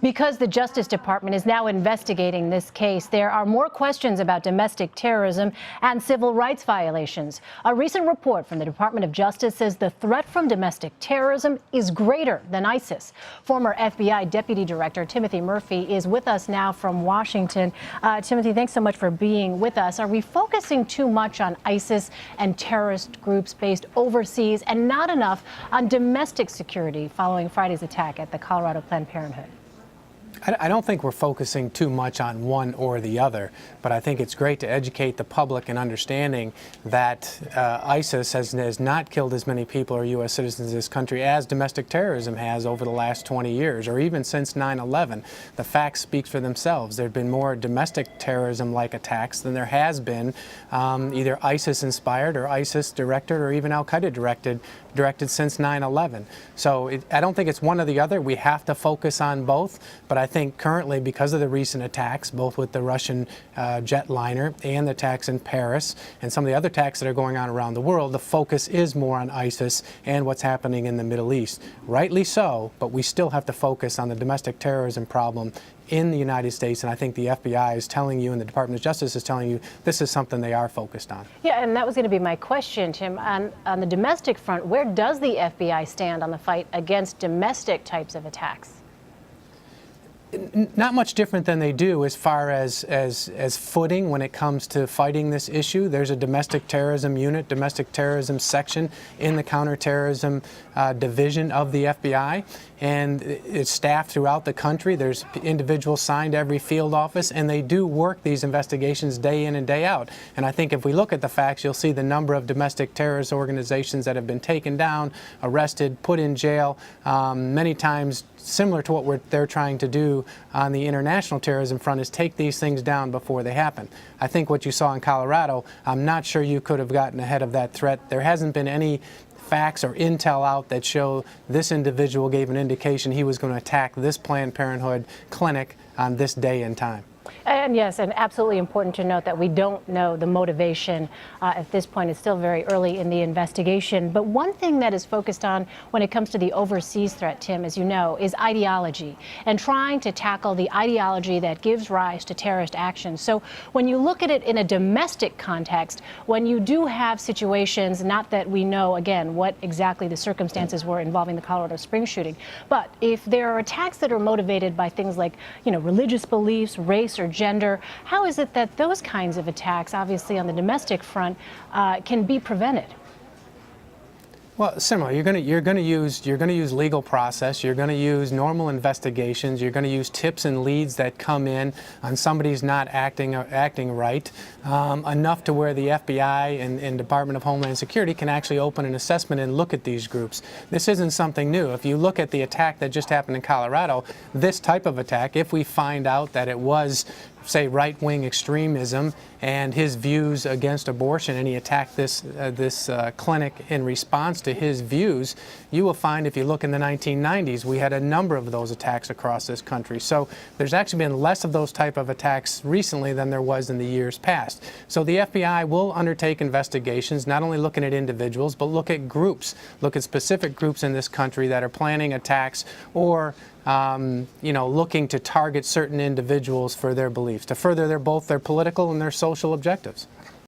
Because the Justice Department is now investigating this case, there are more questions about domestic terrorism and civil rights violations. A recent report from the Department of Justice says the threat from domestic terrorism is greater than ISIS. Former FBI Deputy Director Timothy Murphy is with us now from Washington. Timothy, thanks so much for being with us. Are we focusing too much on ISIS and terrorist groups based overseas and not enough on domestic security following Friday's attack at the Colorado Planned Parenthood? I don't think we're focusing too much on one or the other, but I think it's great to educate the public in understanding that ISIS has not killed as many people or U.S. citizens in this country as domestic terrorism has over the last 20 years, or even since 9/11. The facts speak for themselves. There have been more domestic terrorism-like attacks than there has been either ISIS-inspired or ISIS-directed or even al-Qaeda directed since 9/11. So I don't think it's one or the other. We have to focus on both, but I think currently, because of the recent attacks, both with the Russian jetliner and the attacks in Paris and some of the other attacks that are going on around the world, the focus is more on ISIS and what's happening in the Middle East. Rightly so, but we still have to focus on the domestic terrorism problem in the United States, and I think the FBI is telling you and the Department of Justice is telling you this is something they are focused on. Yeah, and that was going to be my question, Tim. On the domestic front, where does the FBI stand on the fight against domestic types of attacks? Not much different than they do as far as footing when it comes to fighting this issue. There's a domestic terrorism unit, domestic terrorism section in the counterterrorism division of the FBI, and it's staffed throughout the country. There's individuals signed to every field office, and they do work these investigations day in and day out. And I think if we look at the facts, you'll see the number of domestic terrorist organizations that have been taken down, arrested, put in jail, many times similar to what they're trying to do on the international terrorism front, is take these things down before they happen. I think what you saw in Colorado, I'm not sure you could have gotten ahead of that threat. There hasn't been any facts or intel out that show this individual gave an indication he was going to attack this Planned Parenthood clinic on this day and time. And yes, and absolutely important to note that we don't know the motivation at this point. It's still very early in the investigation. But one thing that is focused on when it comes to the overseas threat, Tim, as you know, is ideology and trying to tackle the ideology that gives rise to terrorist actions. So when you look at it in a domestic context, when you do have situations, not that we know, again, what exactly the circumstances were involving the Colorado Springs shooting, but if there are attacks that are motivated by things like, religious beliefs, race, or gender, how is it that those kinds of attacks, obviously on the domestic front, can be prevented? Well, similar. You're going to use legal process. You're going to use normal investigations. You're going to use tips and leads that come in on somebody's not acting right, enough to where the FBI and Department of Homeland Security can actually open an assessment and look at these groups. This isn't something new. If you look at the attack that just happened in Colorado, this type of attack, if we find out that it was, say, right-wing extremism and his views against abortion, and he attacked this clinic in response to his views, you will find, if you look in the 1990s, we had a number of those attacks across this country. So there's actually been less of those type of attacks recently than there was in the years past. So the FBI will undertake investigations, not only looking at individuals, but look at groups, look at specific groups in this country that are planning attacks or looking to target certain individuals for their beliefs, to further both their political and their social objectives.